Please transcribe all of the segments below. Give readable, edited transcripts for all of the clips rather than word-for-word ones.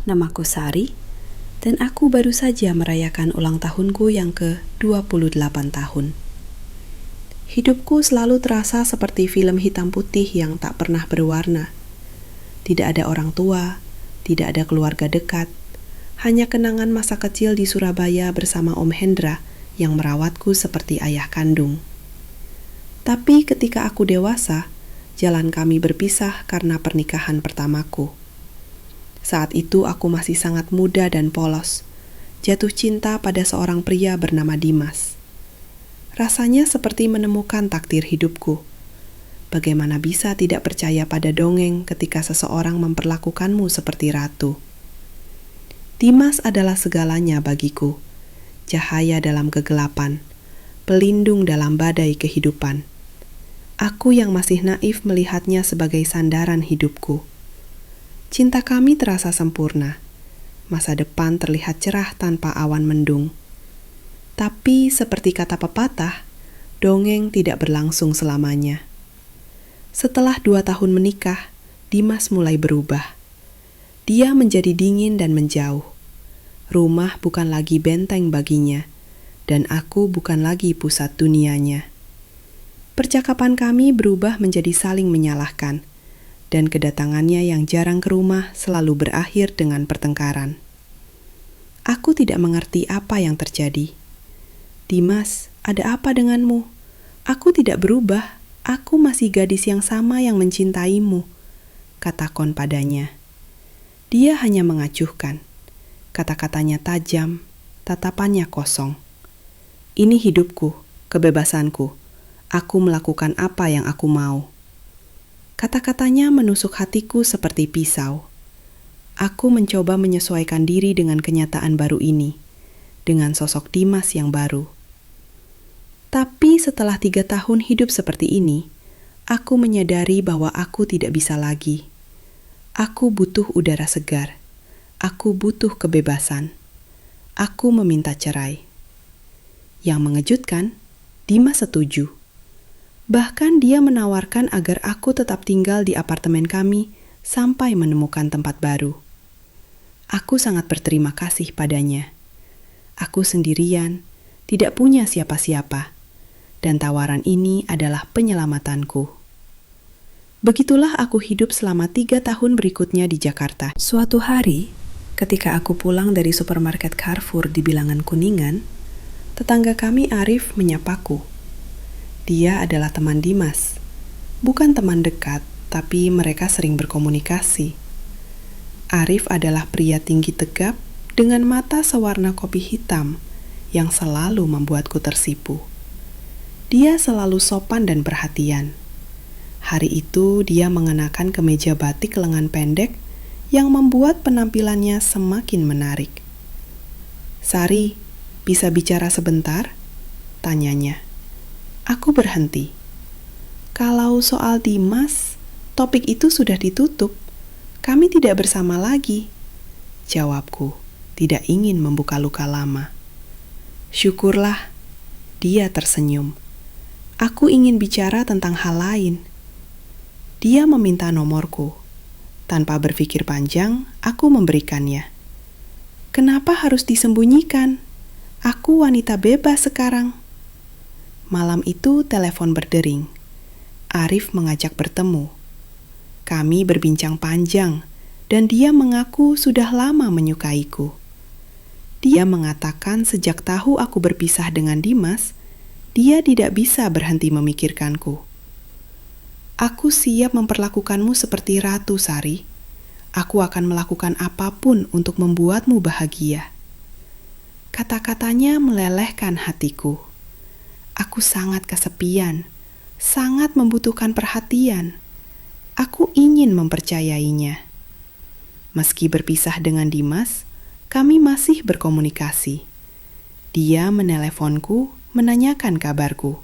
namaku Sari, dan aku baru saja merayakan ulang tahunku yang ke-28 tahun. Hidupku selalu terasa seperti film hitam putih yang tak pernah berwarna. Tidak ada orang tua, tidak ada keluarga dekat, hanya kenangan masa kecil di Surabaya bersama Om Hendra yang merawatku seperti ayah kandung. Tapi ketika aku dewasa, jalan kami berpisah karena pernikahan pertamaku. Saat itu aku masih sangat muda dan polos, jatuh cinta pada seorang pria bernama Dimas. Rasanya seperti menemukan takdir hidupku. Bagaimana bisa tidak percaya pada dongeng ketika seseorang memperlakukanmu seperti ratu? Dimas adalah segalanya bagiku, cahaya dalam kegelapan, pelindung dalam badai kehidupan. Aku yang masih naif melihatnya sebagai sandaran hidupku. Cinta kami terasa sempurna. Masa depan terlihat cerah tanpa awan mendung. Tapi seperti kata pepatah, dongeng tidak berlangsung selamanya. Setelah 2 tahun menikah, Dimas mulai berubah. Dia menjadi dingin dan menjauh. Rumah bukan lagi benteng baginya, dan aku bukan lagi pusat dunianya. Percakapan kami berubah menjadi saling menyalahkan, dan kedatangannya yang jarang ke rumah selalu berakhir dengan pertengkaran. Aku tidak mengerti apa yang terjadi. Dimas, ada apa denganmu? Aku tidak berubah, aku masih gadis yang sama yang mencintaimu, katakan padanya. Dia hanya mengacuhkan. Kata-katanya tajam, tatapannya kosong. Ini hidupku, kebebasanku. Aku melakukan apa yang aku mau. Kata-katanya menusuk hatiku seperti pisau. Aku mencoba menyesuaikan diri dengan kenyataan baru ini, dengan sosok Dimas yang baru. Tapi setelah 3 tahun hidup seperti ini, aku menyadari bahwa aku tidak bisa lagi. Aku butuh udara segar. Aku butuh kebebasan. Aku meminta cerai. Yang mengejutkan, Dimas setuju. Bahkan dia menawarkan agar aku tetap tinggal di apartemen kami sampai menemukan tempat baru. Aku sangat berterima kasih padanya. Aku sendirian, tidak punya siapa-siapa, dan tawaran ini adalah penyelamatanku. Begitulah aku hidup selama 3 tahun berikutnya di Jakarta. Suatu hari, ketika aku pulang dari supermarket Carrefour di Bilangan Kuningan, tetangga kami Arif menyapaku. Dia adalah teman Dimas. Bukan teman dekat, tapi mereka sering berkomunikasi. Arif adalah pria tinggi tegap dengan mata sewarna kopi hitam yang selalu membuatku tersipu. Dia selalu sopan dan perhatian. Hari itu dia mengenakan kemeja batik lengan pendek yang membuat penampilannya semakin menarik. "Sari, bisa bicara sebentar?" tanyanya. Aku berhenti. Kalau soal Dimas, topik itu sudah ditutup. Kami tidak bersama lagi, jawabku, tidak ingin membuka luka lama. Syukurlah, dia tersenyum. Aku ingin bicara tentang hal lain. Dia meminta nomorku. Tanpa berpikir panjang, aku memberikannya. Kenapa harus disembunyikan? Aku wanita bebas sekarang. Malam itu telepon berdering. Arif mengajak bertemu. Kami berbincang panjang, dan dia mengaku sudah lama menyukaiku. Dia mengatakan sejak tahu aku berpisah dengan Dimas, dia tidak bisa berhenti memikirkanku. Aku siap memperlakukanmu seperti ratu, Sari. Aku akan melakukan apapun untuk membuatmu bahagia. Kata-katanya melelehkan hatiku. Aku sangat kesepian, sangat membutuhkan perhatian. Aku ingin mempercayainya. Meski berpisah dengan Dimas, kami masih berkomunikasi. Dia meneleponku, menanyakan kabarku.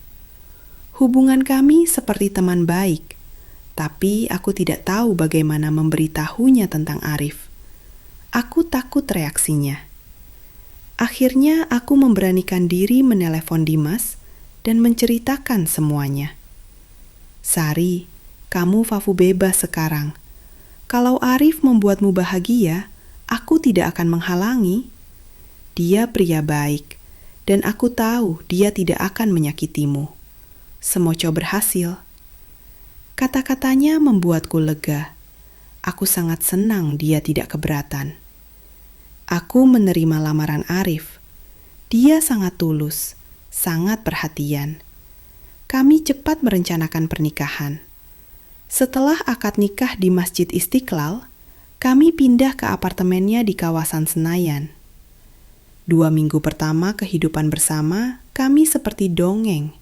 Hubungan kami seperti teman baik, tapi aku tidak tahu bagaimana memberitahunya tentang Arif. Aku takut reaksinya. Akhirnya aku memberanikan diri menelepon Dimas dan menceritakan semuanya. Sari, kamu Fafu bebas sekarang. Kalau Arif membuatmu bahagia, Aku tidak akan menghalangi. Dia pria baik, dan aku tahu dia tidak akan menyakitimu. Semoga berhasil. Kata-katanya membuatku lega. Aku sangat senang dia tidak keberatan. Aku menerima lamaran Arif. Dia sangat tulus, sangat perhatian. Kami cepat merencanakan pernikahan. Setelah akad nikah di Masjid Istiqlal, kami pindah ke apartemennya di kawasan Senayan. 2 minggu pertama kehidupan bersama, kami seperti dongeng.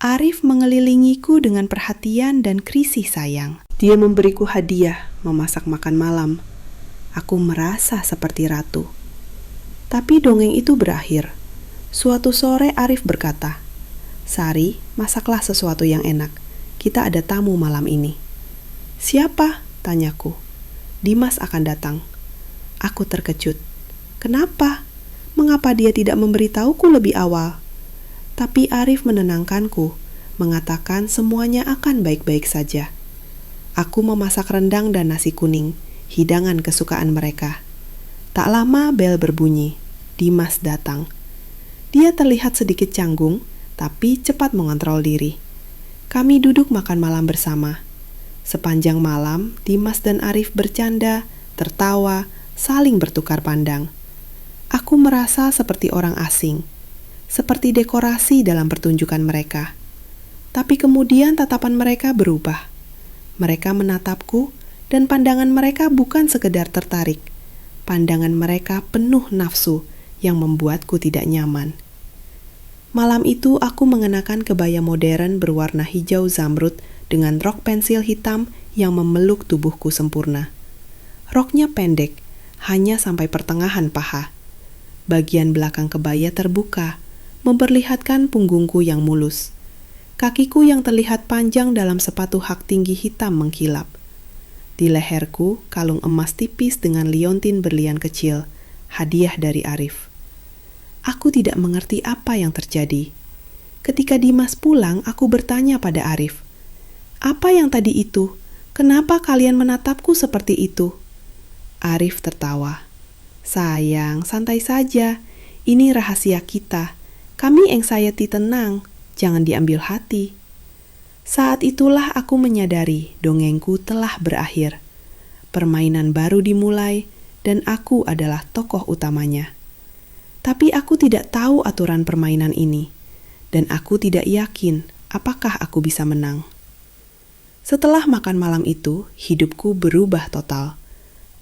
Arif mengelilingiku dengan perhatian dan krisih sayang. Dia memberiku hadiah, memasak makan malam. Aku merasa seperti ratu. Tapi dongeng itu berakhir. Suatu sore Arif berkata, "Sari, masaklah sesuatu yang enak. Kita ada tamu malam ini." "Siapa?" tanyaku. "Dimas akan datang." Aku terkejut. Kenapa? Mengapa dia tidak memberitahuku lebih awal? Tapi Arif menenangkanku, mengatakan semuanya akan baik-baik saja. Aku memasak rendang dan nasi kuning, hidangan kesukaan mereka. Tak lama bel berbunyi. Dimas datang. Dia terlihat sedikit canggung, tapi cepat mengontrol diri. Kami duduk makan malam bersama. Sepanjang malam, Dimas dan Arif bercanda, tertawa, saling bertukar pandang. Aku merasa seperti orang asing, seperti dekorasi dalam pertunjukan mereka. Tapi kemudian tatapan mereka berubah. Mereka menatapku, dan pandangan mereka bukan sekedar tertarik. Pandangan mereka penuh nafsu yang membuatku tidak nyaman. Malam itu aku mengenakan kebaya modern berwarna hijau zamrud dengan rok pensil hitam yang memeluk tubuhku sempurna. Roknya pendek, hanya sampai pertengahan paha. Bagian belakang kebaya terbuka, memperlihatkan punggungku yang mulus. Kakiku yang terlihat panjang dalam sepatu hak tinggi hitam mengkilap. Di leherku, kalung emas tipis dengan liontin berlian kecil, hadiah dari Arif. Aku tidak mengerti apa yang terjadi. Ketika Dimas pulang, aku bertanya pada Arif, "Apa yang tadi itu? Kenapa kalian menatapku seperti itu?" Arif tertawa. "Sayang, santai saja. Ini rahasia kita. Kami anxiety tenang, jangan diambil hati." Saat itulah aku menyadari dongengku telah berakhir. Permainan baru dimulai, dan aku adalah tokoh utamanya. Tapi aku tidak tahu aturan permainan ini, dan aku tidak yakin apakah aku bisa menang. Setelah makan malam itu, hidupku berubah total.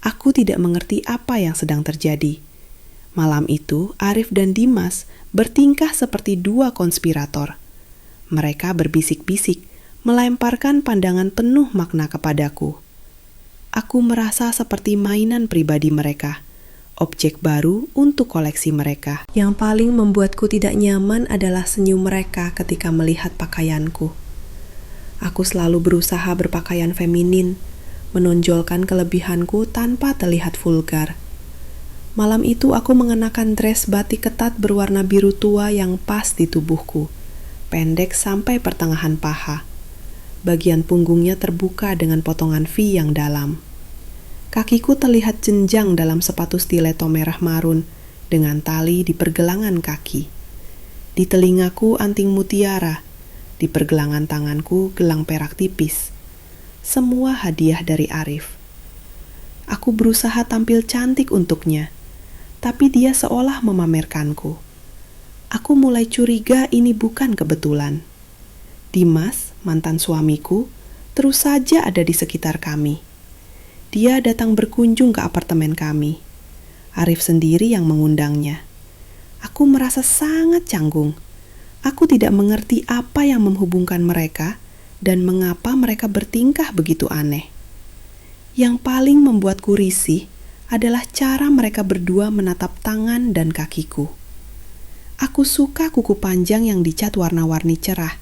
Aku tidak mengerti apa yang sedang terjadi. Malam itu, Arif dan Dimas bertingkah seperti dua konspirator. Mereka berbisik-bisik, melemparkan pandangan penuh makna kepadaku. Aku merasa seperti mainan pribadi mereka, objek baru untuk koleksi mereka. Yang paling membuatku tidak nyaman adalah senyum mereka ketika melihat pakaianku. Aku selalu berusaha berpakaian feminin, menonjolkan kelebihanku tanpa terlihat vulgar. Malam itu aku mengenakan dress batik ketat berwarna biru tua yang pas di tubuhku, pendek sampai pertengahan paha. Bagian punggungnya terbuka dengan potongan V yang dalam. Kakiku terlihat jenjang dalam sepatu stiletto merah marun dengan tali di pergelangan kaki. Di telingaku anting mutiara, di pergelangan tanganku gelang perak tipis. Semua hadiah dari Arif. Aku berusaha tampil cantik untuknya, tapi dia seolah memamerkanku. Aku mulai curiga ini bukan kebetulan. Dimas, mantan suamiku, terus saja ada di sekitar kami. Dia datang berkunjung ke apartemen kami. Arif sendiri yang mengundangnya. Aku merasa sangat canggung. Aku tidak mengerti apa yang menghubungkan mereka dan mengapa mereka bertingkah begitu aneh. Yang paling membuatku risih adalah cara mereka berdua menatap tangan dan kakiku. Aku suka kuku panjang yang dicat warna-warni cerah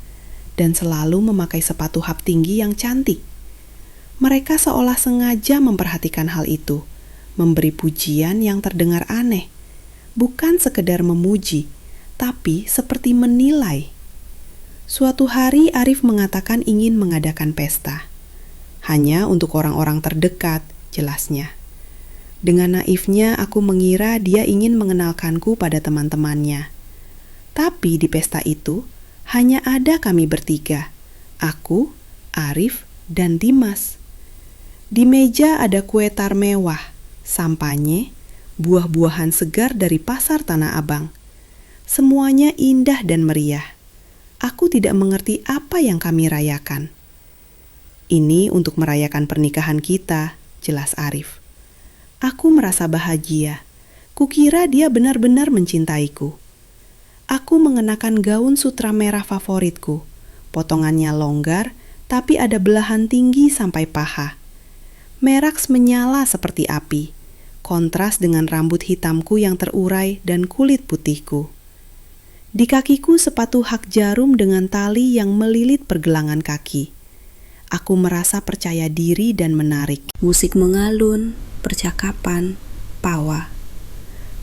dan selalu memakai sepatu hak tinggi yang cantik. Mereka seolah sengaja memperhatikan hal itu, memberi pujian yang terdengar aneh, bukan sekedar memuji, tapi seperti menilai. Suatu hari Arif mengatakan ingin mengadakan pesta. Hanya untuk orang-orang terdekat, jelasnya. Dengan naifnya aku mengira dia ingin mengenalkanku pada teman-temannya. Tapi di pesta itu hanya ada kami bertiga, aku, Arif, dan Dimas. Di meja ada kue tar mewah, sampanye, buah-buahan segar dari pasar Tanah Abang. Semuanya indah dan meriah. Aku tidak mengerti apa yang kami rayakan. Ini untuk merayakan pernikahan kita, jelas Arif. Aku merasa bahagia. Kukira dia benar-benar mencintaiku. Aku mengenakan gaun sutra merah favoritku. Potongannya longgar, tapi ada belahan tinggi sampai paha. Meraks menyala seperti api, kontras dengan rambut hitamku yang terurai dan kulit putihku. Di kakiku sepatu hak jarum dengan tali yang melilit pergelangan kaki. Aku merasa percaya diri dan menarik. Musik mengalun, percakapan, pawa.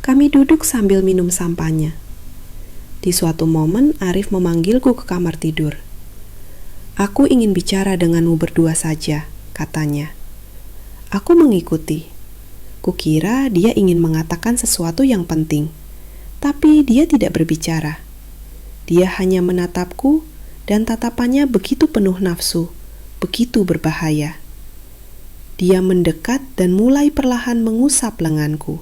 Kami duduk sambil minum sampanya. Di suatu momen Arif memanggilku ke kamar tidur. "Aku ingin bicara denganmu berdua saja," katanya. Aku mengikuti. Kukira dia ingin mengatakan sesuatu yang penting, tapi dia tidak berbicara. Dia hanya menatapku dan tatapannya begitu penuh nafsu, begitu berbahaya. Dia mendekat dan mulai perlahan mengusap lenganku.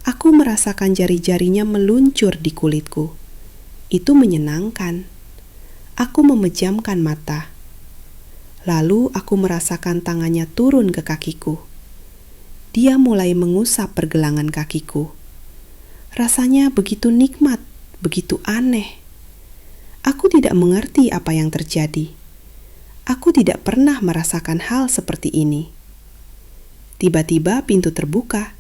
Aku merasakan jari-jarinya meluncur di kulitku. Itu menyenangkan. Aku memejamkan mata. Lalu aku merasakan tangannya turun ke kakiku. Dia mulai mengusap pergelangan kakiku. Rasanya begitu nikmat, begitu aneh. Aku tidak mengerti apa yang terjadi. Aku tidak pernah merasakan hal seperti ini. Tiba-tiba pintu terbuka.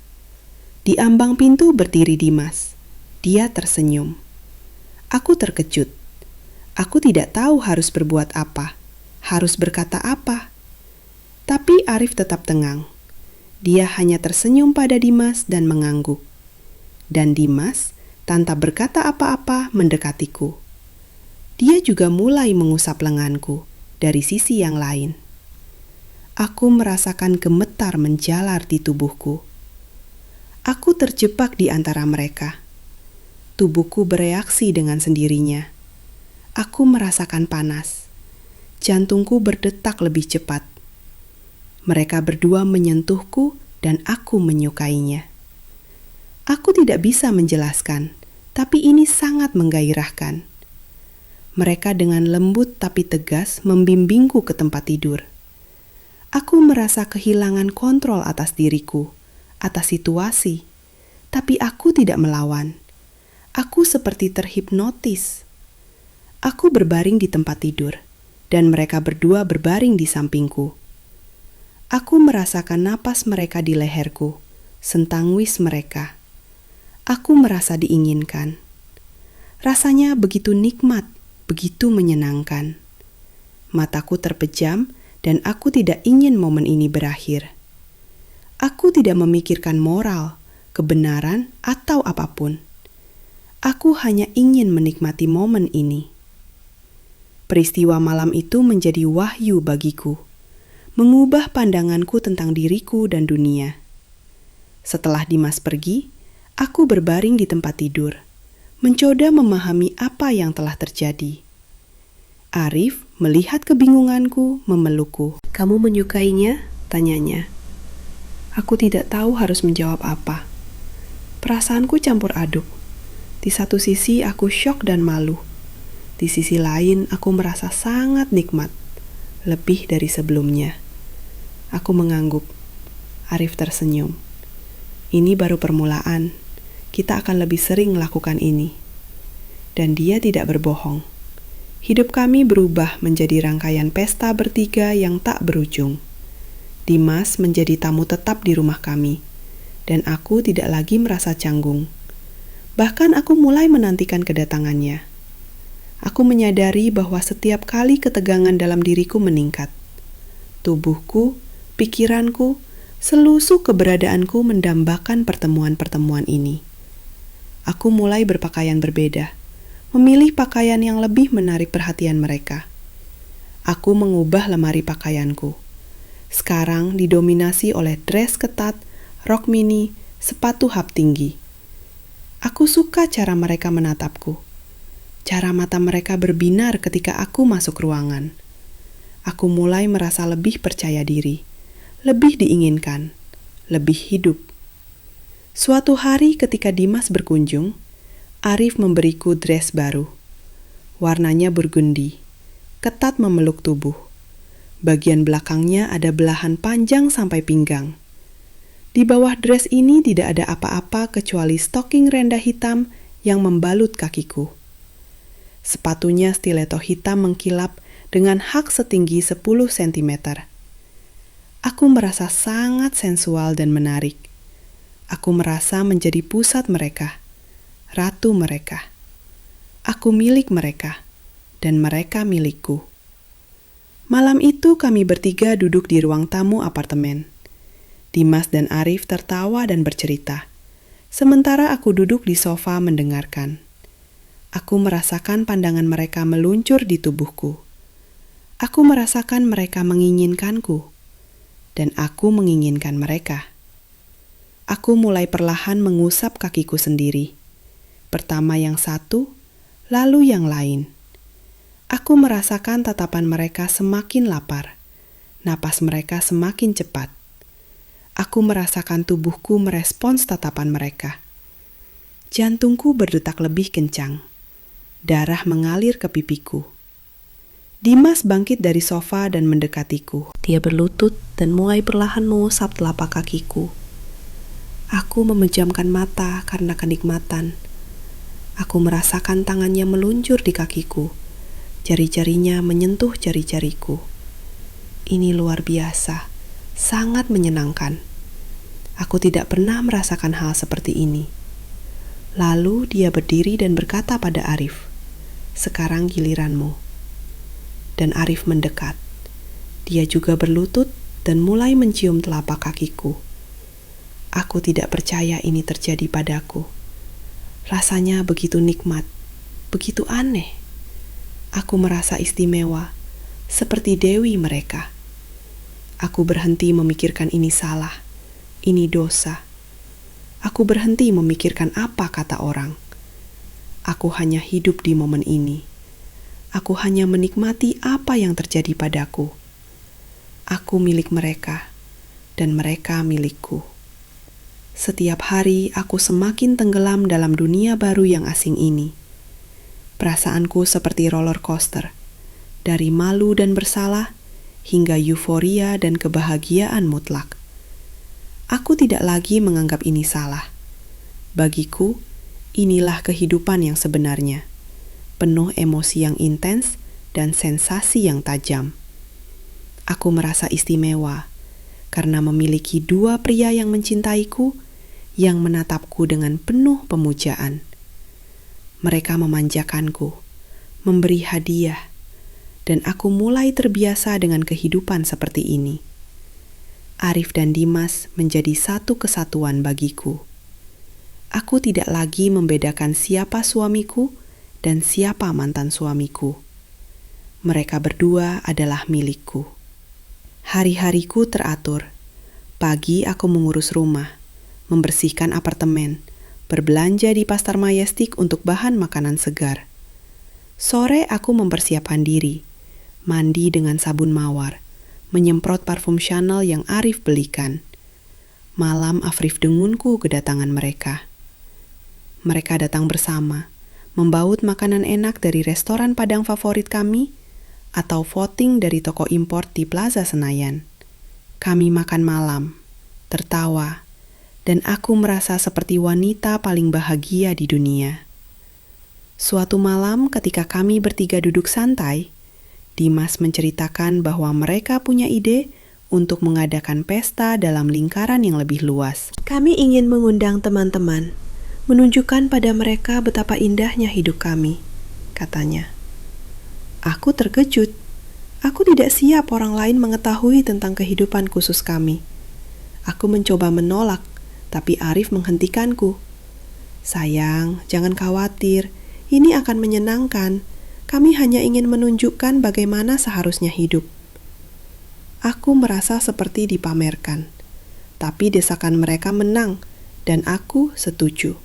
Di ambang pintu berdiri Dimas. Dia tersenyum. Aku terkejut. Aku tidak tahu harus berbuat apa, harus berkata apa. Tapi Arif tetap tenang. Dia hanya tersenyum pada Dimas dan mengangguk. Dan Dimas, tanpa berkata apa-apa, mendekatiku. Dia juga mulai mengusap lenganku dari sisi yang lain. Aku merasakan gemetar menjalar di tubuhku. Aku terjebak di antara mereka. Tubuhku bereaksi dengan sendirinya. Aku merasakan panas. Jantungku berdetak lebih cepat. Mereka berdua menyentuhku dan aku menyukainya. Aku tidak bisa menjelaskan, tapi ini sangat menggairahkan. Mereka dengan lembut tapi tegas membimbingku ke tempat tidur. Aku merasa kehilangan kontrol atas diriku, atas situasi, tapi aku tidak melawan. Aku seperti terhipnotis. Aku berbaring di tempat tidur, dan mereka berdua berbaring di sampingku. Aku merasakan napas mereka di leherku, sentangwis mereka. Aku merasa diinginkan. Rasanya begitu nikmat, begitu menyenangkan. Mataku terpejam dan aku tidak ingin momen ini berakhir. Aku tidak memikirkan moral, kebenaran, atau apapun. Aku hanya ingin menikmati momen ini. Peristiwa malam itu menjadi wahyu bagiku, mengubah pandanganku tentang diriku dan dunia. Setelah Dimas pergi, aku berbaring di tempat tidur, mencoba memahami apa yang telah terjadi. Arif melihat kebingunganku, memelukku. "Kamu menyukainya?" tanyanya. Aku tidak tahu harus menjawab apa. Perasaanku campur aduk. Di satu sisi aku syok dan malu. Di sisi lain aku merasa sangat nikmat, lebih dari sebelumnya. Aku mengangguk. Arif tersenyum. Ini baru permulaan. Kita akan lebih sering melakukan ini. Dan dia tidak berbohong. Hidup kami berubah menjadi rangkaian pesta bertiga yang tak berujung. Dimas menjadi tamu tetap di rumah kami, dan aku tidak lagi merasa canggung. Bahkan aku mulai menantikan kedatangannya. Aku menyadari bahwa setiap kali ketegangan dalam diriku meningkat. Tubuhku, pikiranku, selusuh keberadaanku mendambakan pertemuan-pertemuan ini. Aku mulai berpakaian berbeda, memilih pakaian yang lebih menarik perhatian mereka. Aku mengubah lemari pakaianku. Sekarang didominasi oleh dress ketat, rok mini, sepatu hap tinggi. Aku suka cara mereka menatapku. Cara mata mereka berbinar ketika aku masuk ruangan. Aku mulai merasa lebih percaya diri, lebih diinginkan, lebih hidup. Suatu hari ketika Dimas berkunjung, Arif memberiku dress baru. Warnanya burgundi, ketat memeluk tubuh. Bagian belakangnya ada belahan panjang sampai pinggang. Di bawah dress ini tidak ada apa-apa kecuali stoking rendah hitam yang membalut kakiku. Sepatunya stiletto hitam mengkilap dengan hak setinggi 10 cm. Aku merasa sangat sensual dan menarik. Aku merasa menjadi pusat mereka, ratu mereka. Aku milik mereka, dan mereka milikku. Malam itu kami bertiga duduk di ruang tamu apartemen. Dimas dan Arif tertawa dan bercerita, sementara aku duduk di sofa mendengarkan. Aku merasakan pandangan mereka meluncur di tubuhku. Aku merasakan mereka menginginkanku, dan aku menginginkan mereka. Aku mulai perlahan mengusap kakiku sendiri. Pertama yang satu, lalu yang lain. Aku merasakan tatapan mereka semakin lapar. Napas mereka semakin cepat. Aku merasakan tubuhku merespons tatapan mereka. Jantungku berdetak lebih kencang. Darah mengalir ke pipiku. Dimas bangkit dari sofa dan mendekatiku. Dia berlutut dan mulai perlahan mengusap telapak kakiku. Aku memejamkan mata karena kenikmatan. Aku merasakan tangannya meluncur di kakiku. Jari-jarinya menyentuh jari-jariku. Ini luar biasa. Sangat menyenangkan. Aku tidak pernah merasakan hal seperti ini. Lalu dia berdiri dan berkata pada Arif, "Sekarang giliranmu." Dan Arif mendekat. Dia juga berlutut dan mulai mencium telapak kakiku. Aku tidak percaya ini terjadi padaku. Rasanya begitu nikmat, begitu aneh. Aku merasa istimewa, seperti dewi mereka. Aku berhenti memikirkan ini salah, ini dosa. Aku berhenti memikirkan apa kata orang. Aku hanya hidup di momen ini. Aku hanya menikmati apa yang terjadi padaku. Aku milik mereka, dan mereka milikku. Setiap hari aku semakin tenggelam dalam dunia baru yang asing ini. Perasaanku seperti roller coaster, dari malu dan bersalah, hingga euforia dan kebahagiaan mutlak. Aku tidak lagi menganggap ini salah. Bagiku, inilah kehidupan yang sebenarnya, penuh emosi yang intens dan sensasi yang tajam. Aku merasa istimewa karena memiliki dua pria yang mencintaiku, yang menatapku dengan penuh pemujaan. Mereka memanjakanku, memberi hadiah, dan aku mulai terbiasa dengan kehidupan seperti ini. Arif dan Dimas menjadi satu kesatuan bagiku. Aku tidak lagi membedakan siapa suamiku dan siapa mantan suamiku. Mereka berdua adalah milikku. Hari-hariku teratur. Pagi aku mengurus rumah, membersihkan apartemen, berbelanja di Pasar Majestic untuk bahan makanan segar. Sore aku mempersiapkan diri, mandi dengan sabun mawar, menyemprot parfum Chanel yang Arif belikan. Malam Afrif dengunku kedatangan mereka. Mereka datang bersama, membaut makanan enak dari restoran Padang favorit kami, atau voting dari toko impor di Plaza Senayan. Kami makan malam, tertawa, dan aku merasa seperti wanita paling bahagia di dunia. Suatu malam ketika kami bertiga duduk santai, Dimas menceritakan bahwa mereka punya ide untuk mengadakan pesta dalam lingkaran yang lebih luas. Kami ingin mengundang teman-teman, menunjukkan pada mereka betapa indahnya hidup kami, katanya. Aku terkejut. Aku tidak siap orang lain mengetahui tentang kehidupan khusus kami. Aku mencoba menolak, tapi Arif menghentikanku. Sayang, jangan khawatir. Ini akan menyenangkan. Kami hanya ingin menunjukkan bagaimana seharusnya hidup. Aku merasa seperti dipamerkan. tapi desakan mereka menang, dan aku setuju.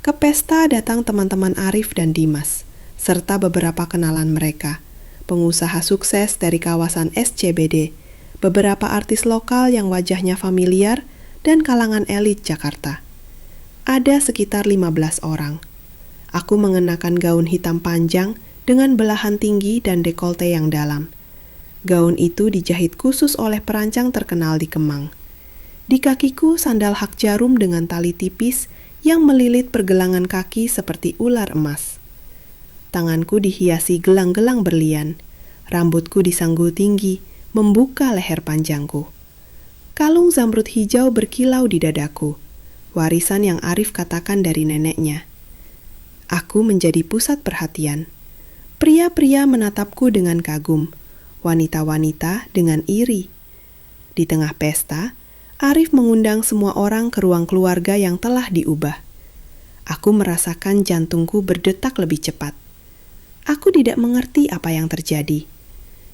Ke pesta datang teman-teman Arif dan Dimas, serta beberapa kenalan mereka, pengusaha sukses dari kawasan SCBD, beberapa artis lokal yang wajahnya familiar, dan kalangan elit Jakarta. Ada sekitar 15 orang. Aku mengenakan gaun hitam panjang dengan belahan tinggi dan dekolte yang dalam. Gaun itu dijahit khusus oleh perancang terkenal di Kemang. Di kakiku sandal hak jarum dengan tali tipis yang melilit pergelangan kaki seperti ular emas. Tanganku dihiasi gelang-gelang berlian, rambutku disanggul tinggi, membuka leher panjangku. Kalung zamrud hijau berkilau di dadaku, warisan yang Arif katakan dari neneknya. Aku menjadi pusat perhatian. Pria-pria menatapku dengan kagum, wanita-wanita dengan iri. Di tengah pesta, Arif mengundang semua orang ke ruang keluarga yang telah diubah. Aku merasakan jantungku berdetak lebih cepat. Aku tidak mengerti apa yang terjadi.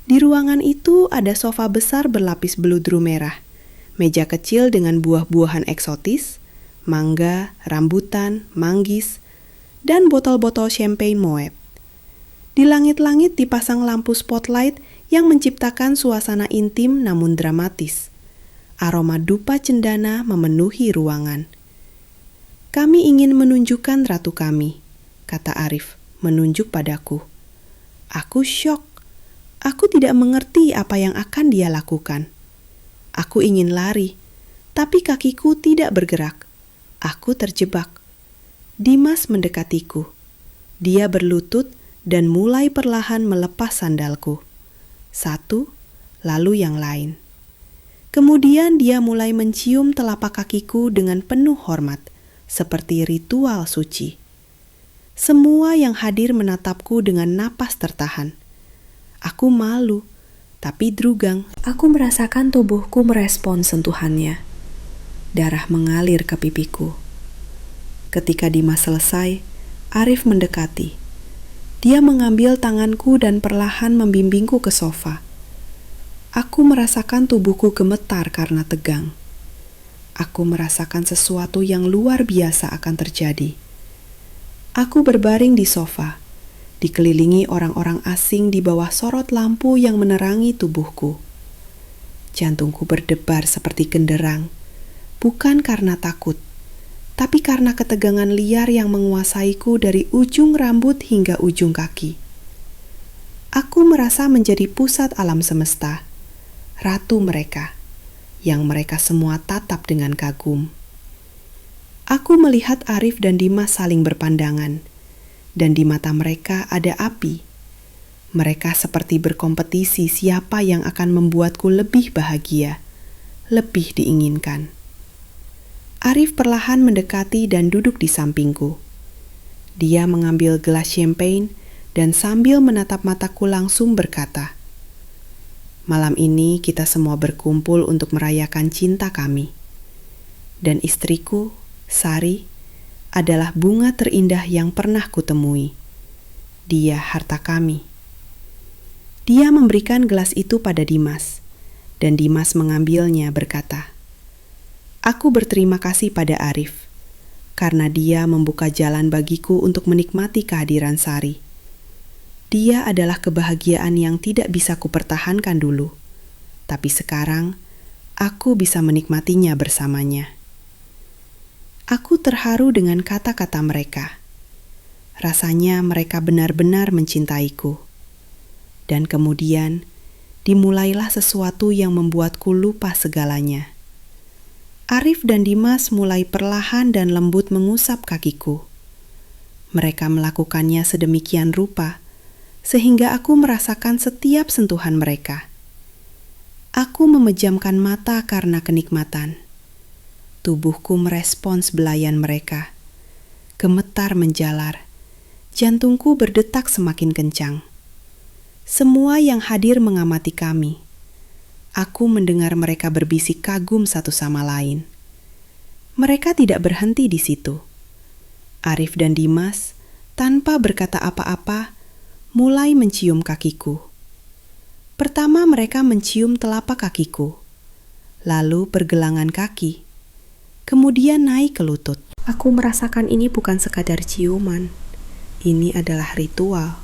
Di ruangan itu ada sofa besar berlapis beludru merah, meja kecil dengan buah-buahan eksotis, mangga, rambutan, manggis, dan botol-botol champagne Moet. Di langit-langit dipasang lampu spotlight yang menciptakan suasana intim namun dramatis. Aroma dupa cendana memenuhi ruangan. Kami ingin menunjukkan ratu kami, kata Arif, menunjuk padaku. Aku syok. Aku tidak mengerti apa yang akan dia lakukan. Aku ingin lari, tapi kakiku tidak bergerak. Aku terjebak. Dimas mendekatiku. Dia berlutut dan mulai perlahan melepas sandalku. Satu, lalu yang lain. Kemudian dia mulai mencium telapak kakiku dengan penuh hormat, seperti ritual suci. Semua yang hadir menatapku dengan napas tertahan. Aku malu, tapi drugang. Aku merasakan tubuhku merespon sentuhannya. Darah mengalir ke pipiku. Ketika Dimas selesai, Arif mendekati. Dia mengambil tanganku dan perlahan membimbingku ke sofa. Aku merasakan tubuhku gemetar karena tegang. Aku merasakan sesuatu yang luar biasa akan terjadi. Aku berbaring di sofa, dikelilingi orang-orang asing di bawah sorot lampu yang menerangi tubuhku. Jantungku berdebar seperti genderang, bukan karena takut, tapi karena ketegangan liar yang menguasaiku dari ujung rambut hingga ujung kaki. Aku merasa menjadi pusat alam semesta, ratu mereka, yang mereka semua tatap dengan kagum. Aku melihat Arif dan Dimas saling berpandangan, dan di mata mereka ada api. Mereka seperti berkompetisi siapa yang akan membuatku lebih bahagia, lebih diinginkan. Arif perlahan mendekati dan duduk di sampingku. Dia mengambil gelas champagne dan sambil menatap mataku langsung berkata, "Malam ini kita semua berkumpul untuk merayakan cinta kami. Dan istriku, Sari, adalah bunga terindah yang pernah kutemui. Dia harta kami." Dia memberikan gelas itu pada Dimas, dan Dimas mengambilnya berkata, "Aku berterima kasih pada Arif, karena dia membuka jalan bagiku untuk menikmati kehadiran Sari. Dia adalah kebahagiaan yang tidak bisa kupertahankan dulu, tapi sekarang aku bisa menikmatinya bersamanya." Aku terharu dengan kata-kata mereka. Rasanya mereka benar-benar mencintaiku. Dan kemudian dimulailah sesuatu yang membuatku lupa segalanya. Arif dan Dimas mulai perlahan dan lembut mengusap kakiku. Mereka melakukannya sedemikian rupa, sehingga aku merasakan setiap sentuhan mereka. Aku memejamkan mata karena kenikmatan. Tubuhku merespons belayan mereka. Gemetar menjalar. Jantungku berdetak semakin kencang. Semua yang hadir mengamati kami. Aku mendengar mereka berbisik kagum satu sama lain. Mereka tidak berhenti di situ. Arif dan Dimas, tanpa berkata apa-apa, mulai mencium kakiku. Pertama mereka mencium telapak kakiku. lalu pergelangan kaki, kemudian naik ke lutut. Aku merasakan ini bukan sekadar ciuman, ini adalah ritual.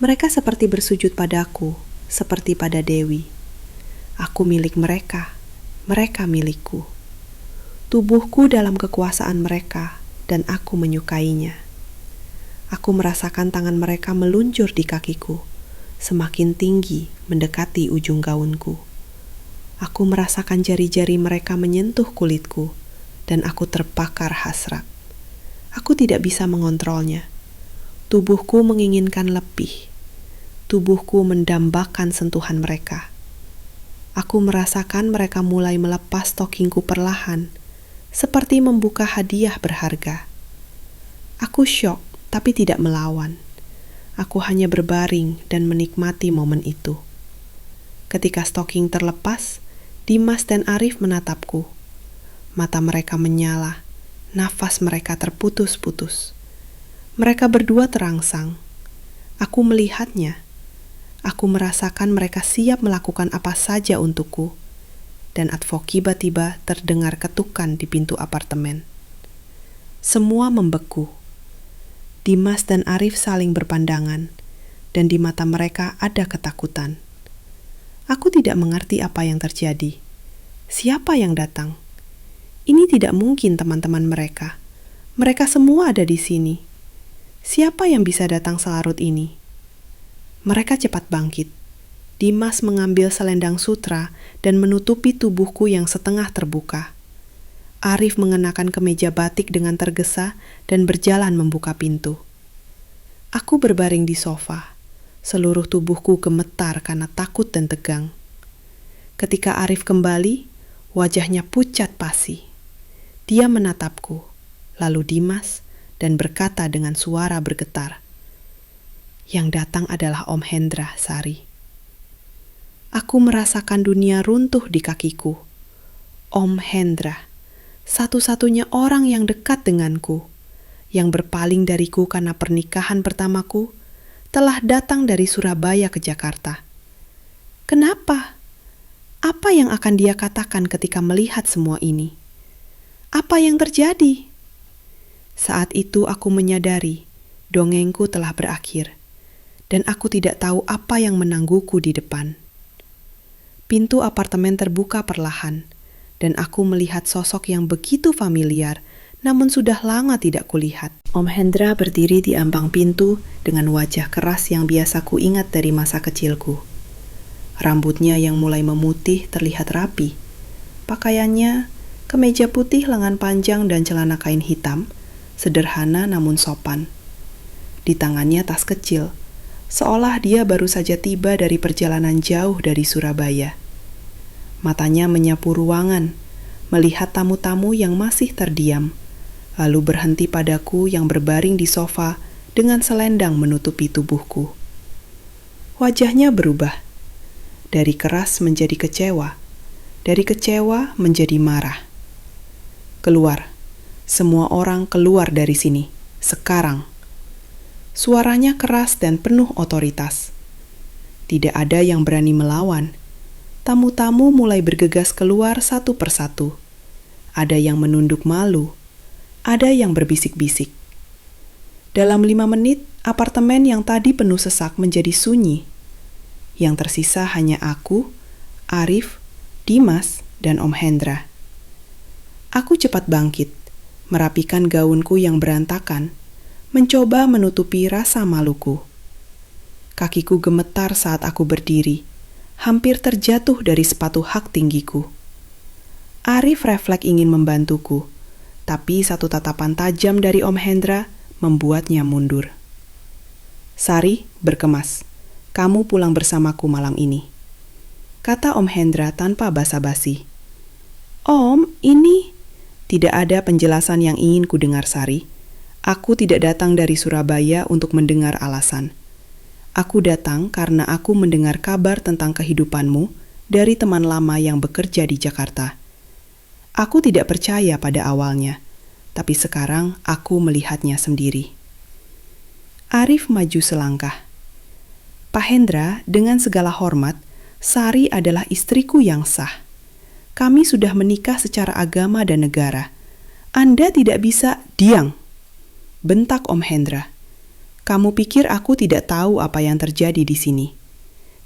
Mereka seperti bersujud padaku, seperti pada Dewi. Aku milik mereka, mereka milikku. Tubuhku dalam kekuasaan mereka, dan aku menyukainya. Aku merasakan tangan mereka meluncur di kakiku, semakin tinggi mendekati ujung gaunku. Aku merasakan jari-jari mereka menyentuh kulitku, dan aku terbakar hasrat. Aku tidak bisa mengontrolnya. Tubuhku menginginkan lebih. Tubuhku mendambakan sentuhan mereka. Aku merasakan mereka mulai melepas stokingku perlahan, seperti membuka hadiah berharga. Aku syok, tapi tidak melawan. Aku hanya berbaring dan menikmati momen itu. Ketika stoking terlepas, Dimas dan Arif menatapku. Mata mereka menyala, nafas mereka terputus-putus. Mereka berdua terangsang. Aku melihatnya. Aku merasakan mereka siap melakukan apa saja untukku. Dan tiba-tiba terdengar ketukan di pintu apartemen. Semua membeku. Dimas dan Arif saling berpandangan, dan di mata mereka ada ketakutan. Aku tidak mengerti apa yang terjadi. Siapa yang datang? Ini tidak mungkin teman-teman mereka. Mereka semua ada di sini. Siapa yang bisa datang selarut ini? Mereka cepat bangkit. Dimas mengambil selendang sutra dan menutupi tubuhku yang setengah terbuka. Arif mengenakan kemeja batik dengan tergesa dan berjalan membuka pintu. Aku berbaring di sofa. Seluruh tubuhku gemetar karena takut dan tegang. Ketika Arif kembali, wajahnya pucat pasi. Dia menatapku, lalu Dimas, dan berkata dengan suara bergetar, "Yang datang adalah Om Hendra, Sari." Aku merasakan dunia runtuh di kakiku. Om Hendra, satu-satunya orang yang dekat denganku, yang berpaling dariku karena pernikahan pertamaku, telah datang dari Surabaya ke Jakarta. Kenapa? Apa yang akan dia katakan ketika melihat semua ini? Apa yang terjadi? Saat itu aku menyadari dongengku telah berakhir, dan aku tidak tahu apa yang menungguku di depan. Pintu apartemen terbuka perlahan, dan aku melihat sosok yang begitu familiar, namun sudah lama tidak kulihat. Om Hendra berdiri di ambang pintu dengan wajah keras yang biasa ku ingat dari masa kecilku. Rambutnya yang mulai memutih terlihat rapi. Pakaiannya, kemeja putih lengan panjang dan celana kain hitam, sederhana namun sopan. Di tangannya tas kecil, seolah dia baru saja tiba dari perjalanan jauh dari Surabaya. Matanya menyapu ruangan, melihat tamu-tamu yang masih terdiam, lalu berhenti padaku yang berbaring di sofa dengan selendang menutupi tubuhku. Wajahnya berubah, dari keras menjadi kecewa, dari kecewa menjadi marah. "Keluar, semua orang keluar dari sini, sekarang." Suaranya keras dan penuh otoritas. Tidak ada yang berani melawan. Tamu-tamu mulai bergegas keluar satu persatu. Ada yang menunduk malu, ada yang berbisik-bisik. Dalam 5 menit, apartemen yang tadi penuh sesak menjadi sunyi. Yang tersisa hanya aku, Arif, Dimas, dan Om Hendra. Aku cepat bangkit, merapikan gaunku yang berantakan, mencoba menutupi rasa maluku. Kakiku gemetar saat aku berdiri, hampir terjatuh dari sepatu hak tinggiku. Arif refleks ingin membantuku, tapi satu tatapan tajam dari Om Hendra membuatnya mundur. "Sari, berkemas. Kamu pulang bersamaku malam ini," kata Om Hendra tanpa basa-basi. "Om, ini..." "Tidak ada penjelasan yang ingin ku dengar, Sari. Aku tidak datang dari Surabaya untuk mendengar alasan. Aku datang karena aku mendengar kabar tentang kehidupanmu dari teman lama yang bekerja di Jakarta. Aku tidak percaya pada awalnya, tapi sekarang aku melihatnya sendiri." Arif maju selangkah. "Pak Hendra, dengan segala hormat, Sari adalah istriku yang sah. Kami sudah menikah secara agama dan negara. Anda tidak bisa diam, bentak Om Hendra. Kamu pikir aku tidak tahu apa yang terjadi di sini?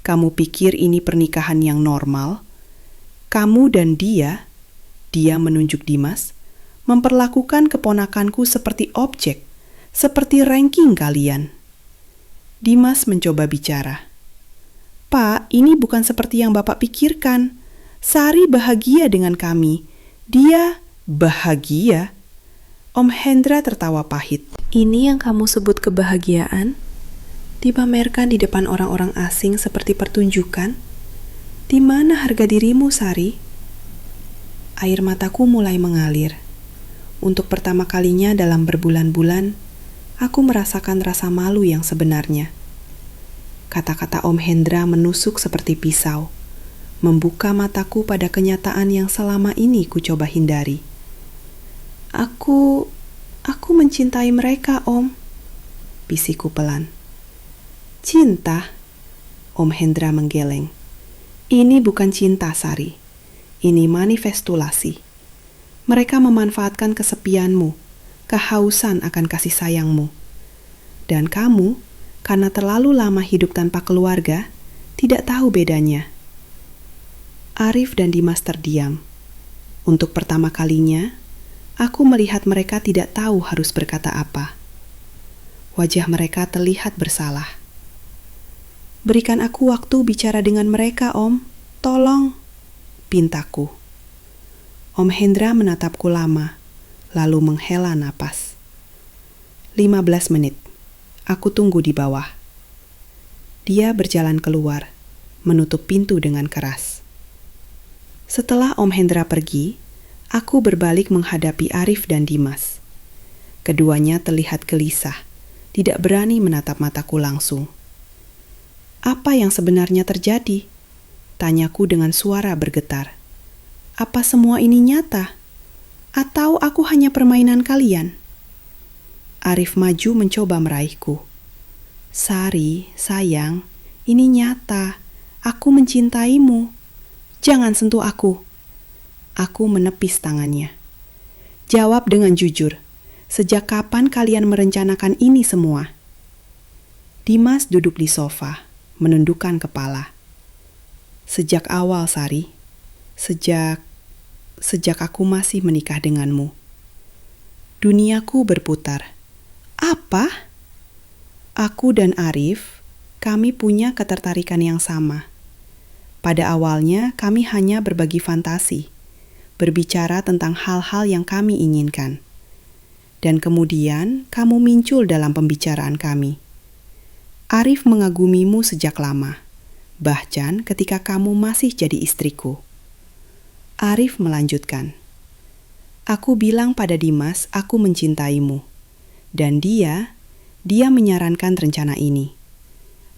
Kamu pikir ini pernikahan yang normal? Kamu dan dia menunjuk Dimas, memperlakukan keponakanku seperti objek, seperti ranking kalian. Dimas mencoba bicara. Pak, ini bukan seperti yang Bapak pikirkan. Sari bahagia dengan kami. Dia bahagia? Om Hendra tertawa pahit. Ini yang kamu sebut kebahagiaan? Dipamerkan di depan orang-orang asing seperti pertunjukan? Di mana harga dirimu, Sari? Air mataku mulai mengalir. Untuk pertama kalinya dalam berbulan-bulan, aku merasakan rasa malu yang sebenarnya. Kata-kata Om Hendra menusuk seperti pisau, membuka mataku pada kenyataan yang selama ini ku coba hindari. Aku mencintai mereka, Om, bisiku pelan. Cinta? Om Hendra menggeleng. Ini bukan cinta, Sari. Ini manifestulasi. Mereka memanfaatkan kesepianmu, kehausan akan kasih sayangmu. Dan kamu, karena terlalu lama hidup tanpa keluarga, tidak tahu bedanya. Arif dan Dimas terdiam. Untuk pertama kalinya, aku melihat mereka tidak tahu harus berkata apa. Wajah mereka terlihat bersalah. Berikan aku waktu bicara dengan mereka, Om. Tolong, pintaku. Om Hendra menatapku lama, lalu menghela napas. 15 menit. Aku tunggu di bawah. Dia berjalan keluar, menutup pintu dengan keras. Setelah Om Hendra pergi, aku berbalik menghadapi Arif dan Dimas. Keduanya terlihat gelisah, tidak berani menatap mataku langsung. Apa yang sebenarnya terjadi? Tanyaku dengan suara bergetar. Apa semua ini nyata? Atau aku hanya permainan kalian? Arif maju mencoba meraihku. Sari, sayang, ini nyata. Aku mencintaimu. Jangan sentuh aku. Aku menepis tangannya. Jawab dengan jujur. Sejak kapan kalian merencanakan ini semua? Dimas duduk di sofa, menundukkan kepala. Sejak awal, Sari. Sejak aku masih menikah denganmu. Duniaku berputar. Apa? Aku dan Arif, kami punya ketertarikan yang sama. Pada awalnya kami hanya berbagi fantasi, berbicara tentang hal-hal yang kami inginkan. Dan kemudian kamu muncul dalam pembicaraan kami. Arif mengagumimu sejak lama, bahkan ketika kamu masih jadi istriku. Arif melanjutkan. Aku bilang pada Dimas aku mencintaimu. Dan dia menyarankan rencana ini.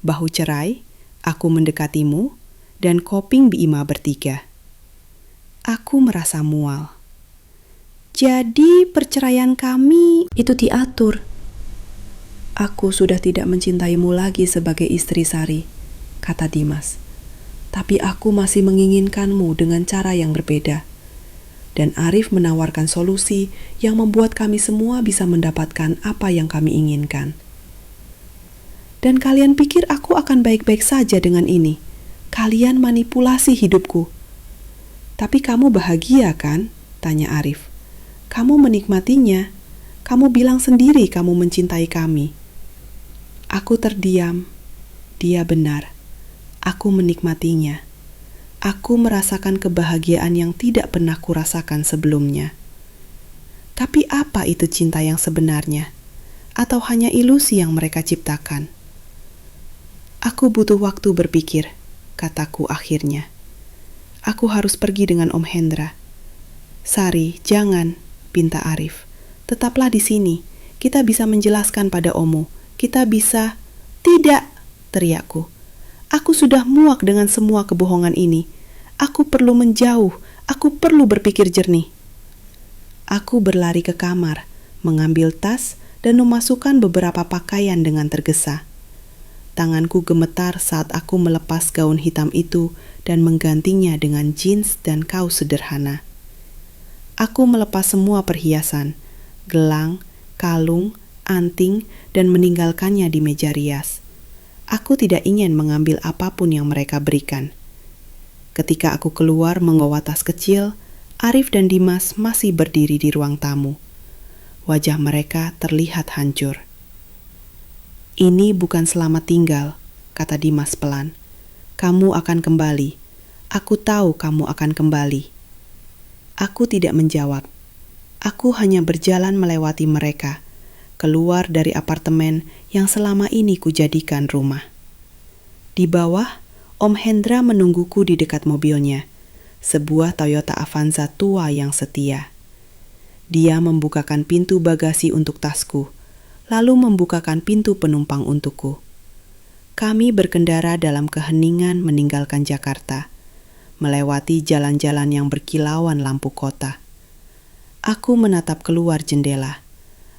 Bahu cerai, aku mendekatimu, dan Koping Bima bertiga. Aku merasa mual. Jadi perceraian kami itu diatur. Aku sudah tidak mencintaimu lagi sebagai istri Sari, kata Dimas. Tapi aku masih menginginkanmu dengan cara yang berbeda. Dan Arif menawarkan solusi yang membuat kami semua bisa mendapatkan apa yang kami inginkan. Dan kalian pikir aku akan baik-baik saja dengan ini? Kalian manipulasi hidupku. Tapi kamu bahagia kan? Tanya Arif. Kamu menikmatinya. Kamu bilang sendiri kamu mencintai kami. Aku terdiam. Dia benar. Aku menikmatinya. Aku merasakan kebahagiaan yang tidak pernah kurasakan sebelumnya. Tapi apa itu cinta yang sebenarnya? Atau hanya ilusi yang mereka ciptakan? Aku butuh waktu berpikir, kataku akhirnya. Aku harus pergi dengan Om Hendra. Sari, jangan, pinta Arif. Tetaplah di sini. Kita bisa menjelaskan pada Omo. Kita bisa... Tidak, teriakku. Aku sudah muak dengan semua kebohongan ini. Aku perlu menjauh. Aku perlu berpikir jernih. Aku berlari ke kamar, mengambil tas dan memasukkan beberapa pakaian dengan tergesa. Tanganku gemetar saat aku melepas gaun hitam itu dan menggantinya dengan jeans dan kaos sederhana. Aku melepas semua perhiasan, gelang, kalung, anting, dan meninggalkannya di meja rias. Aku tidak ingin mengambil apapun yang mereka berikan. Ketika aku keluar membawa tas kecil, Arif dan Dimas masih berdiri di ruang tamu. Wajah mereka terlihat hancur. "Ini bukan selamat tinggal," kata Dimas pelan. "Kamu akan kembali. Aku tahu kamu akan kembali." Aku tidak menjawab. Aku hanya berjalan melewati mereka, keluar dari apartemen yang selama ini kujadikan rumah. Di bawah, Om Hendra menungguku di dekat mobilnya, sebuah Toyota Avanza tua yang setia. Dia membukakan pintu bagasi untuk tasku, lalu membukakan pintu penumpang untukku. Kami berkendara dalam keheningan meninggalkan Jakarta, melewati jalan-jalan yang berkilauan lampu kota. Aku menatap keluar jendela,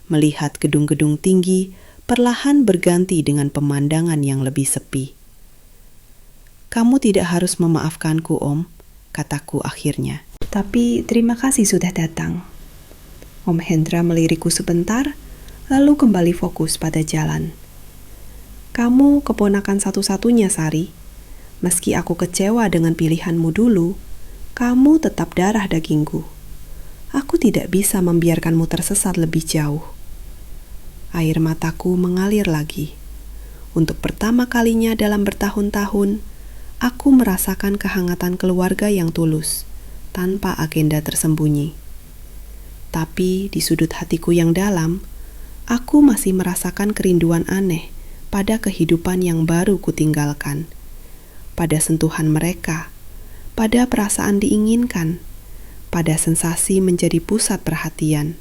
melihat gedung-gedung tinggi perlahan berganti dengan pemandangan yang lebih sepi. "Kamu tidak harus memaafkanku, Om," kataku akhirnya. "Tapi terima kasih sudah datang." Om Hendra melirikku sebentar, lalu kembali fokus pada jalan. "Kamu keponakan satu-satunya, Sari. Meski aku kecewa dengan pilihanmu dulu, kamu tetap darah dagingku. Aku tidak bisa membiarkanmu tersesat lebih jauh." Air mataku mengalir lagi. Untuk pertama kalinya dalam bertahun-tahun, aku merasakan kehangatan keluarga yang tulus, tanpa agenda tersembunyi. Tapi di sudut hatiku yang dalam, aku masih merasakan kerinduan aneh pada kehidupan yang baru kutinggalkan, pada sentuhan mereka, pada perasaan diinginkan, pada sensasi menjadi pusat perhatian.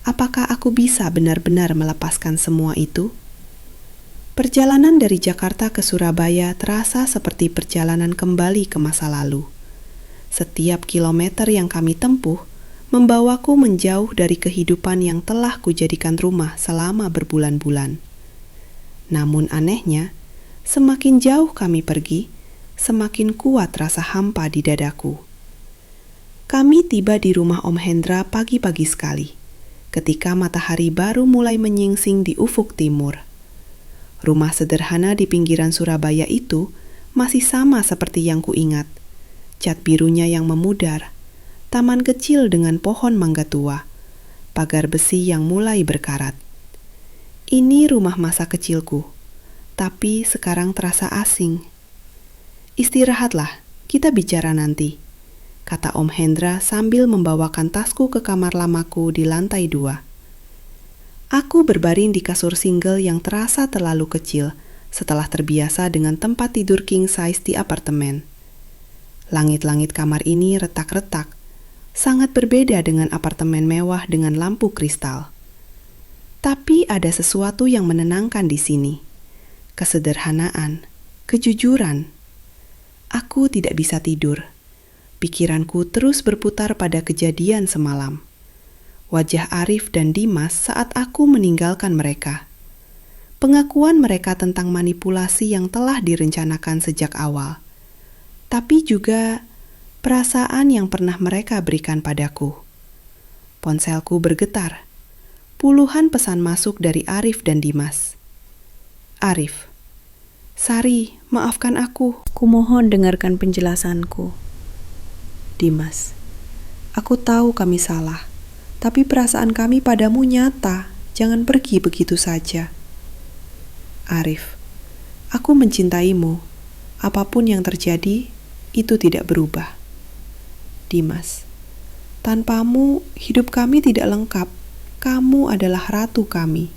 Apakah aku bisa benar-benar melepaskan semua itu? Perjalanan dari Jakarta ke Surabaya terasa seperti perjalanan kembali ke masa lalu. Setiap kilometer yang kami tempuh membawaku menjauh dari kehidupan yang telah kujadikan rumah selama berbulan-bulan. Namun anehnya, semakin jauh kami pergi, semakin kuat rasa hampa di dadaku. Kami tiba di rumah Om Hendra pagi-pagi sekali, ketika matahari baru mulai menyingsing di ufuk timur. Rumah sederhana di pinggiran Surabaya itu masih sama seperti yang kuingat. Cat birunya yang memudar, taman kecil dengan pohon mangga tua, pagar besi yang mulai berkarat. Ini rumah masa kecilku, tapi sekarang terasa asing. "Istirahatlah, kita bicara nanti," kata Om Hendra sambil membawakan tasku ke kamar lamaku di lantai 2. Aku berbaring di kasur single yang terasa terlalu kecil setelah terbiasa dengan tempat tidur king size di apartemen. Langit-langit kamar ini retak-retak, sangat berbeda dengan apartemen mewah dengan lampu kristal. Tapi ada sesuatu yang menenangkan di sini. Kesederhanaan, kejujuran. Aku tidak bisa tidur. Pikiranku terus berputar pada kejadian semalam. Wajah Arif dan Dimas saat aku meninggalkan mereka. Pengakuan mereka tentang manipulasi yang telah direncanakan sejak awal. Tapi juga perasaan yang pernah mereka berikan padaku. Ponselku bergetar. Puluhan pesan masuk dari Arif dan Dimas. Arif, "Sari, maafkan aku. Kumohon dengarkan penjelasanku." Dimas, "Aku tahu kami salah, tapi perasaan kami padamu nyata. Jangan pergi begitu saja." Arif, "Aku mencintaimu. Apapun yang terjadi, itu tidak berubah." Dimas, "Tanpamu, hidup kami tidak lengkap. Kamu adalah ratu kami."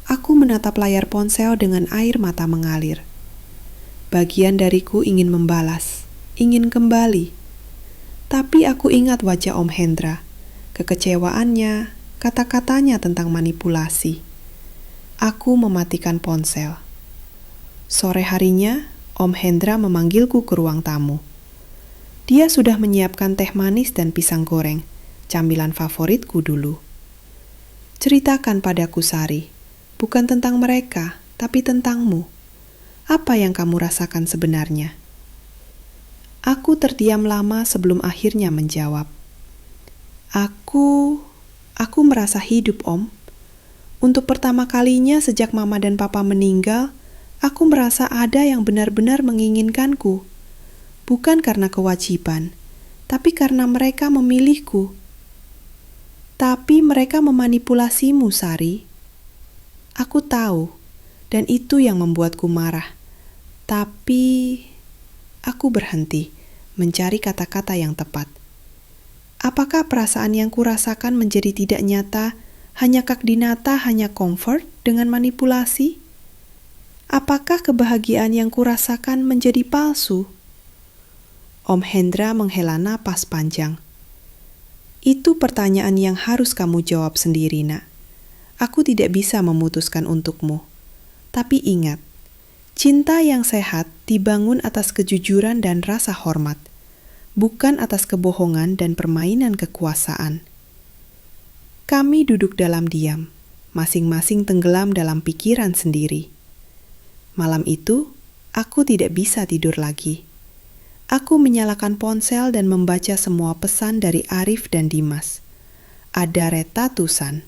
Aku menatap layar ponsel dengan air mata mengalir. Bagian dariku ingin membalas, ingin kembali. Tapi aku ingat wajah Om Hendra, kekecewaannya, kata-katanya tentang manipulasi. Aku mematikan ponsel. Sore harinya, Om Hendra memanggilku ke ruang tamu. Dia sudah menyiapkan teh manis dan pisang goreng, camilan favoritku dulu. "Ceritakan padaku, Sari, bukan tentang mereka, tapi tentangmu. Apa yang kamu rasakan sebenarnya? Aku terdiam lama sebelum akhirnya menjawab. Aku merasa hidup, Om. Untuk pertama kalinya sejak Mama dan Papa meninggal, aku merasa ada yang benar-benar menginginkanku. Bukan karena kewajiban, tapi karena mereka memilihku. Tapi mereka memanipulasimu, Sari. Aku tahu, dan itu yang membuatku marah. Tapi aku berhenti mencari kata-kata yang tepat. Apakah perasaan yang kurasakan menjadi tidak nyata, hanya kakdinata, hanya comfort dengan manipulasi? Apakah kebahagiaan yang kurasakan menjadi palsu? Om Hendra menghela napas panjang. Itu pertanyaan yang harus kamu jawab sendiri, Nak. Aku tidak bisa memutuskan untukmu. Tapi ingat, cinta yang sehat dibangun atas kejujuran dan rasa hormat, bukan atas kebohongan dan permainan kekuasaan. Kami duduk dalam diam, masing-masing tenggelam dalam pikiran sendiri. Malam itu, aku tidak bisa tidur lagi. Aku menyalakan ponsel dan membaca semua pesan dari Arif dan Dimas. Ada retatusan.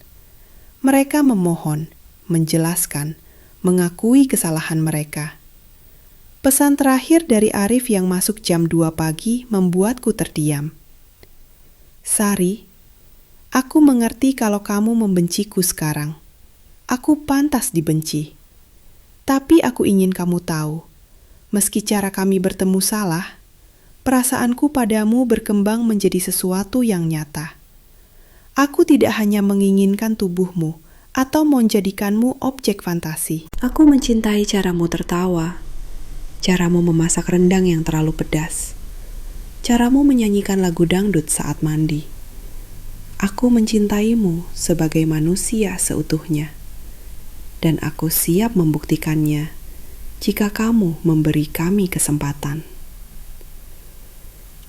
Mereka memohon, menjelaskan, mengakui kesalahan mereka. Pesan terakhir dari Arif yang masuk jam 2 pagi membuatku terdiam. Sari, aku mengerti kalau kamu membenciku sekarang. Aku pantas dibenci. Tapi aku ingin kamu tahu, meski cara kami bertemu salah, perasaanku padamu berkembang menjadi sesuatu yang nyata. Aku tidak hanya menginginkan tubuhmu atau menjadikanmu objek fantasi. Aku mencintai caramu tertawa, caramu memasak rendang yang terlalu pedas, caramu menyanyikan lagu dangdut saat mandi. Aku mencintaimu sebagai manusia seutuhnya, dan aku siap membuktikannya jika kamu memberi kami kesempatan.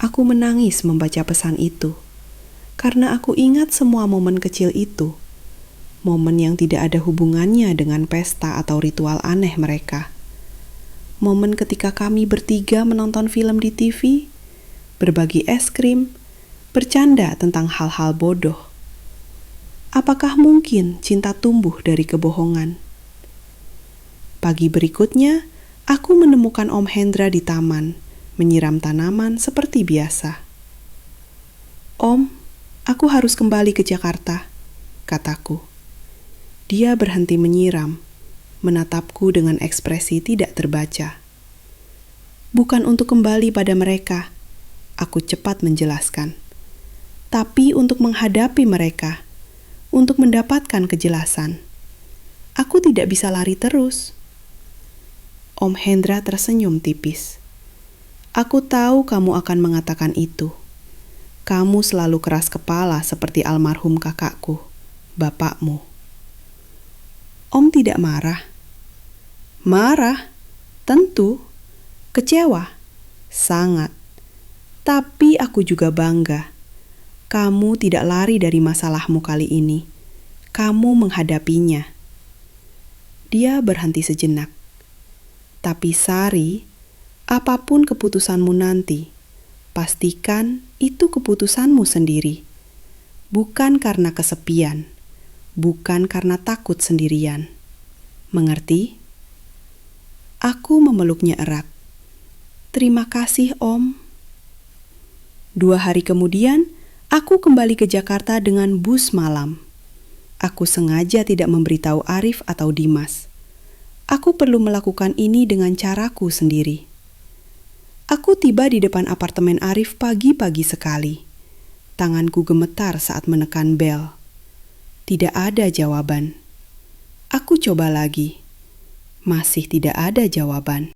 Aku menangis membaca pesan itu, karena aku ingat semua momen kecil itu, momen yang tidak ada hubungannya dengan pesta atau ritual aneh mereka. Momen ketika kami bertiga menonton film di TV, berbagi es krim, bercanda tentang hal-hal bodoh. Apakah mungkin cinta tumbuh dari kebohongan? Pagi berikutnya, aku menemukan Om Hendra di taman, menyiram tanaman seperti biasa. Om, aku harus kembali ke Jakarta, kataku. Dia berhenti menyiram, menatapku dengan ekspresi tidak terbaca. Bukan untuk kembali pada mereka, aku cepat menjelaskan. Tapi untuk menghadapi mereka, untuk mendapatkan kejelasan. Aku tidak bisa lari terus. Om Hendra tersenyum tipis. Aku tahu kamu akan mengatakan itu. Kamu selalu keras kepala seperti almarhum kakakku, bapakmu. Om tidak marah. Marah? Tentu. Kecewa? Sangat. Tapi aku juga bangga. Kamu tidak lari dari masalahmu kali ini. Kamu menghadapinya. Dia berhenti sejenak. Tapi Sari, apapun keputusanmu nanti, pastikan itu keputusanmu sendiri. Bukan karena kesepian, bukan karena takut sendirian. Mengerti? Aku memeluknya erat. Terima kasih, Om. 2 hari kemudian, aku kembali ke Jakarta dengan bus malam. Aku sengaja tidak memberitahu Arif atau Dimas. Aku perlu melakukan ini dengan caraku sendiri. Aku tiba di depan apartemen Arif pagi-pagi sekali. Tanganku gemetar saat menekan bel. Tidak ada jawaban. Aku coba lagi. Masih tidak ada jawaban.